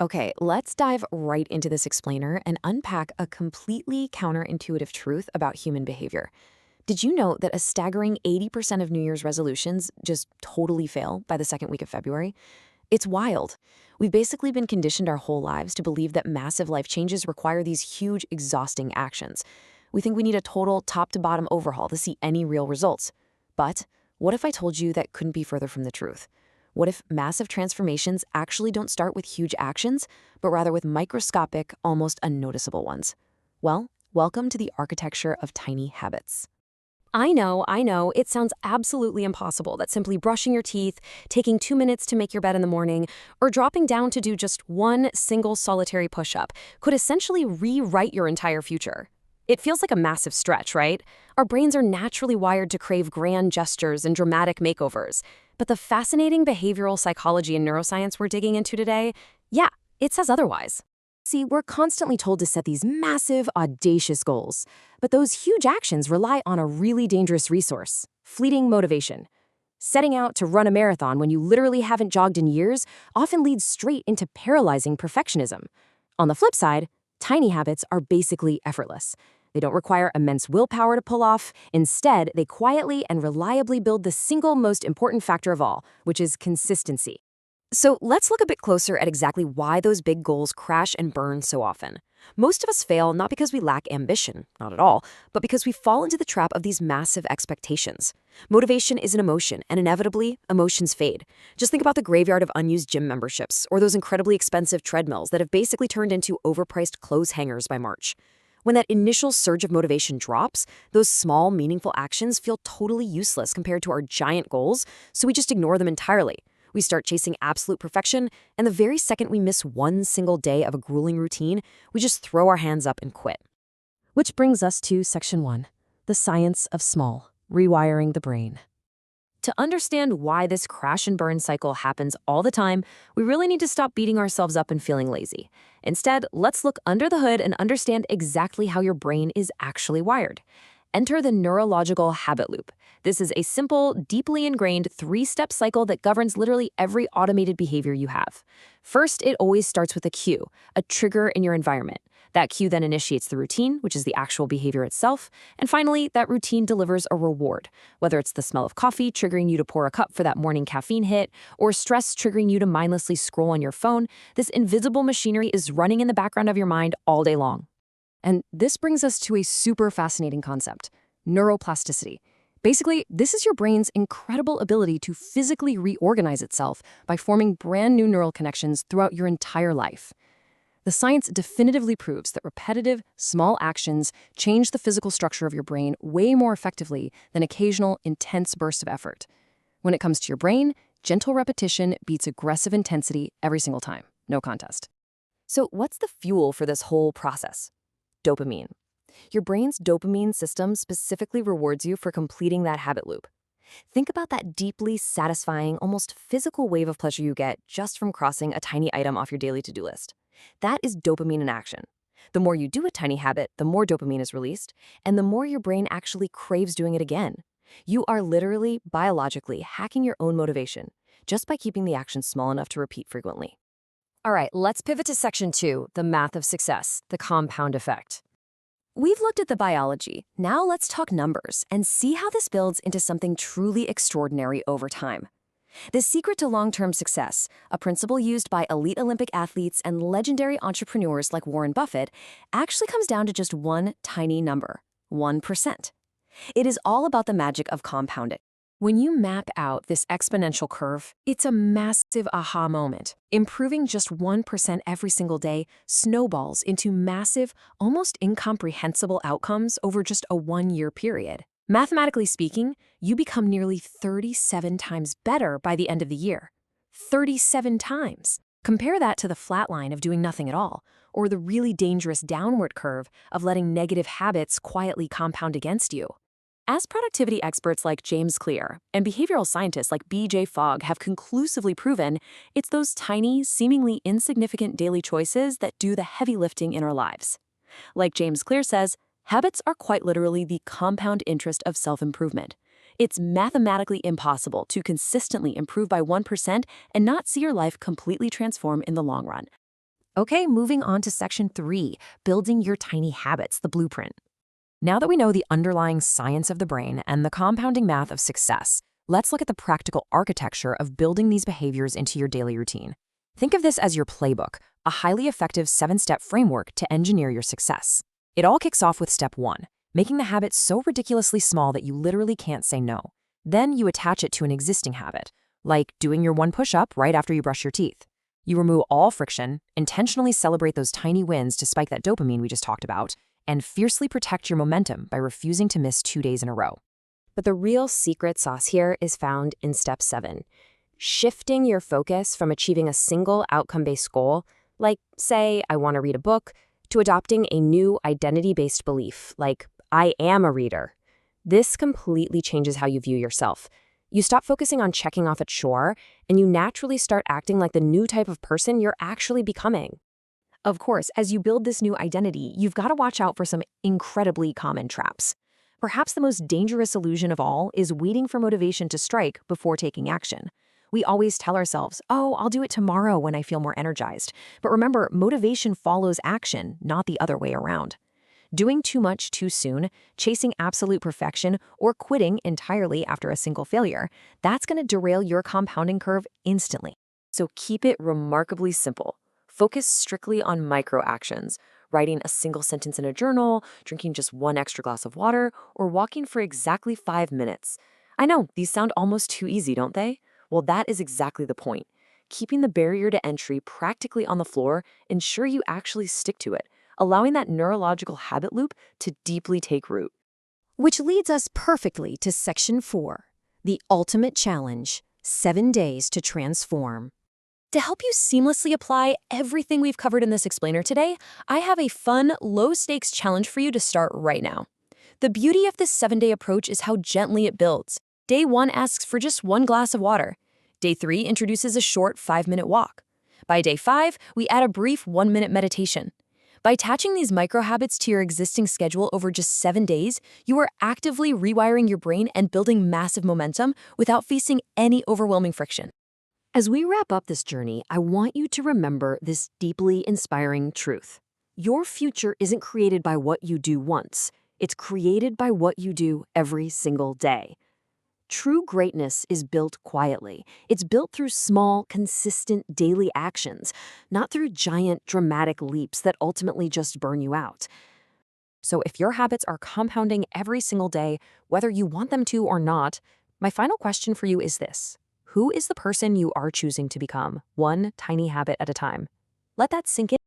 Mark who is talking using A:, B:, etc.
A: Okay, let's dive right into this explainer and unpack a completely counterintuitive truth about human behavior. Did you know that a staggering 80% of New Year's resolutions just totally fail by the second week of February? It's wild. We've basically been conditioned our whole lives to believe that massive life changes require these huge, exhausting actions. We think we need a total top to bottom overhaul to see any real results. But what if I told you that couldn't be further from the truth? What if massive transformations actually don't start with huge actions, but rather with microscopic, almost unnoticeable ones? Well, welcome to the architecture of tiny habits.
B: I know, it sounds absolutely impossible that simply brushing your teeth, taking 2 minutes to make your bed in the morning, or dropping down to do just one single solitary push-up could essentially rewrite your entire future. It feels like a massive stretch, right? Our brains are naturally wired to crave grand gestures and dramatic makeovers. But the fascinating behavioral psychology and neuroscience we're digging into today, yeah, it says otherwise. See, we're constantly told to set these massive, audacious goals, but those huge actions rely on a really dangerous resource: fleeting motivation. Setting out to run a marathon when you literally haven't jogged in years often leads straight into paralyzing perfectionism. On the flip side, tiny habits are basically effortless. They don't require immense willpower to pull off. Instead, they quietly and reliably build the single most important factor of all, which is consistency. So let's look a bit closer at exactly why those big goals crash and burn so often. Most of us fail not because we lack ambition, not at all, but because we fall into the trap of these massive expectations. Motivation is an emotion, and inevitably, emotions fade. Just think about the graveyard of unused gym memberships, or those incredibly expensive treadmills that have basically turned into overpriced clothes hangers by March. When that initial surge of motivation drops, those small, meaningful actions feel totally useless compared to our giant goals, so we just ignore them entirely. We start chasing absolute perfection, and the very second we miss one single day of a grueling routine, we just throw our hands up and quit. Which brings us to Section 1, the science of small, rewiring the brain. To understand why this crash and burn cycle happens all the time, we really need to stop beating ourselves up and feeling lazy. Instead, let's look under the hood and understand exactly how your brain is actually wired. Enter the neurological habit loop. This is a simple, deeply ingrained three-step cycle that governs literally every automated behavior you have. First, it always starts with a cue, a trigger in your environment. That cue then initiates the routine, which is the actual behavior itself. And finally, that routine delivers a reward, whether it's the smell of coffee triggering you to pour a cup for that morning caffeine hit, or stress triggering you to mindlessly scroll on your phone. This invisible machinery is running in the background of your mind all day long. And this brings us to a super fascinating concept: neuroplasticity. Basically, this is your brain's incredible ability to physically reorganize itself by forming brand new neural connections throughout your entire life. The science definitively proves that repetitive, small actions change the physical structure of your brain way more effectively than occasional, intense bursts of effort. When it comes to your brain, gentle repetition beats aggressive intensity every single time. No contest. So what's the fuel for this whole process? Dopamine. Your brain's dopamine system specifically rewards you for completing that habit loop. Think about that deeply satisfying, almost physical wave of pleasure you get just from crossing a tiny item off your daily to-do list. That is dopamine in action. The more you do a tiny habit, the more dopamine is released, and the more your brain actually craves doing it again. You are literally, biologically, hacking your own motivation just by keeping the action small enough to repeat frequently. All right, let's pivot to Section 2, the math of success, the compound effect. We've looked at the biology. Now let's talk numbers and see how this builds into something truly extraordinary over time. The secret to long-term success, a principle used by elite Olympic athletes and legendary entrepreneurs like Warren Buffett, actually comes down to just one tiny number: 1%. It is all about the magic of compounding. When you map out this exponential curve, it's a massive aha moment. Improving just 1% every single day snowballs into massive, almost incomprehensible outcomes over just a one-year period. Mathematically speaking, you become nearly 37 times better by the end of the year. 37 times. Compare that to the flat line of doing nothing at all, or the really dangerous downward curve of letting negative habits quietly compound against you. As productivity experts like James Clear and behavioral scientists like B.J. Fogg have conclusively proven, it's those tiny, seemingly insignificant daily choices that do the heavy lifting in our lives. Like James Clear says, habits are quite literally the compound interest of self-improvement. It's mathematically impossible to consistently improve by 1% and not see your life completely transform in the long run. Okay, moving on to section 3, building your tiny habits, the blueprint. Now that we know the underlying science of the brain and the compounding math of success, let's look at the practical architecture of building these behaviors into your daily routine. Think of this as your playbook, a highly effective 7-step framework to engineer your success. It all kicks off with step 1, making the habit so ridiculously small that you literally can't say no. Then you attach it to an existing habit, like doing your one push-up right after you brush your teeth. You remove all friction, intentionally celebrate those tiny wins to spike that dopamine we just talked about, and fiercely protect your momentum by refusing to miss 2 days in a row. But the real secret sauce here is found in step 7, shifting your focus from achieving a single outcome-based goal, like, say, I want to read a book, to adopting a new identity-based belief, like, I am a reader. This completely changes how you view yourself. You stop focusing on checking off a chore, and you naturally start acting like the new type of person you're actually becoming. Of course, as you build this new identity, you've got to watch out for some incredibly common traps. Perhaps the most dangerous illusion of all is waiting for motivation to strike before taking action. We always tell ourselves, oh, I'll do it tomorrow when I feel more energized. But remember, motivation follows action, not the other way around. Doing too much too soon, chasing absolute perfection, or quitting entirely after a single failure, that's going to derail your compounding curve instantly. So keep it remarkably simple. Focus strictly on micro actions, writing a single sentence in a journal, drinking just one extra glass of water, or walking for exactly 5 minutes. I know, these sound almost too easy, don't they? Well, that is exactly the point. Keeping the barrier to entry practically on the floor ensure you actually stick to it, allowing that neurological habit loop to deeply take root. Which leads us perfectly to section 4, the ultimate challenge, 7 days to transform. To help you seamlessly apply everything we've covered in this explainer today, I have a fun, low-stakes challenge for you to start right now. The beauty of this 7-day approach is how gently it builds. Day 1 asks for just 1 glass of water. Day 3 introduces a short 5-minute walk. By day 5, we add a brief 1-minute meditation. By attaching these micro-habits to your existing schedule over just 7 days, you are actively rewiring your brain and building massive momentum without facing any overwhelming friction. As we wrap up this journey, I want you to remember this deeply inspiring truth. Your future isn't created by what you do once. It's created by what you do every single day. True greatness is built quietly. It's built through small, consistent daily actions, not through giant, dramatic leaps that ultimately just burn you out. So if your habits are compounding every single day, whether you want them to or not, my final question for you is this. Who is the person you are choosing to become, one tiny habit at a time? Let that sink in.